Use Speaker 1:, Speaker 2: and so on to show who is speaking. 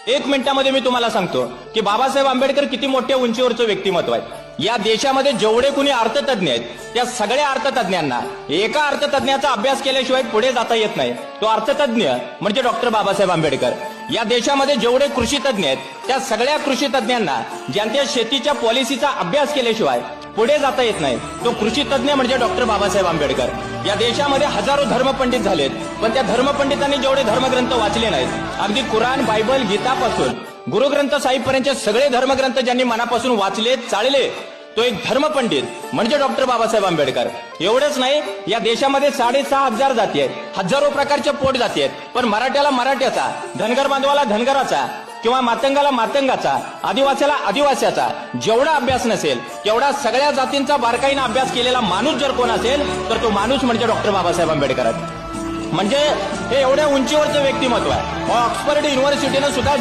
Speaker 1: एक मिनिटामध्ये मी तुम्हाला सांगतो की बाबासाहेब आंबेडकर किती मोठ्या उंचीवरचं व्यक्तिमत्व आहे। या देशामध्ये जेवढे कुणी अर्थतज्ञ आहेत त्या सगळ्या अर्थतज्ञांना एका अर्थतज्ञाचा अभ्यास केल्याशिवाय पुढे जाता येत नाही। तो अर्थतज्ञ म्हणजे डॉक्टर बाबासाहेब आंबेडकर। या देशामध्ये जेवढे कृषी तज्ञ आहेत त्या सगळ्या कृषी तज्ञांना ज्यांच्या शेतीच्या पॉलिसीचा अभ्यास केल्याशिवाय पुढे जाता येत नाही तो कृषी तज्ञ म्हणजे डॉक्टर बाबासाहेब आंबेडकर। या देशामध्ये हजारो धर्मपंडित झालेत, पण त्या धर्मपंडितांनी जेवढे धर्मग्रंथ वाचले नाहीत, अगदी कुराण, बायबल, गीतापासून गुरुग्रंथ साहिबपर्यंतचे सगळे धर्मग्रंथ ज्यांनी मनापासून वाचले, चाळले, तो एक धर्मपंडित म्हणजे डॉक्टर बाबासाहेब आंबेडकर। एवढंच नाही, या देशामध्ये 6,500 जाती आहेत, हजारो प्रकारच्या पोट जाती आहेत, पण मराठ्याला मराठ्याचा, धनगर बांधवाला धनगराचा किंवा मातंगाला मातंगाचा, आदिवासीला आदिवासीचा जेवढा अभ्यास नसेल तेवढा सगळ्या जातींचा बारकाईने अभ्यास केलेला माणूस जर कोण असेल तर तो माणूस म्हणजे डॉक्टर बाबासाहेब आंबेडकर। म्हणजे हे एवढ्या उंचीवरचं व्यक्तिमत्व आहे। ऑक्सफर्ड युनिव्हर्सिटीनं सुद्धा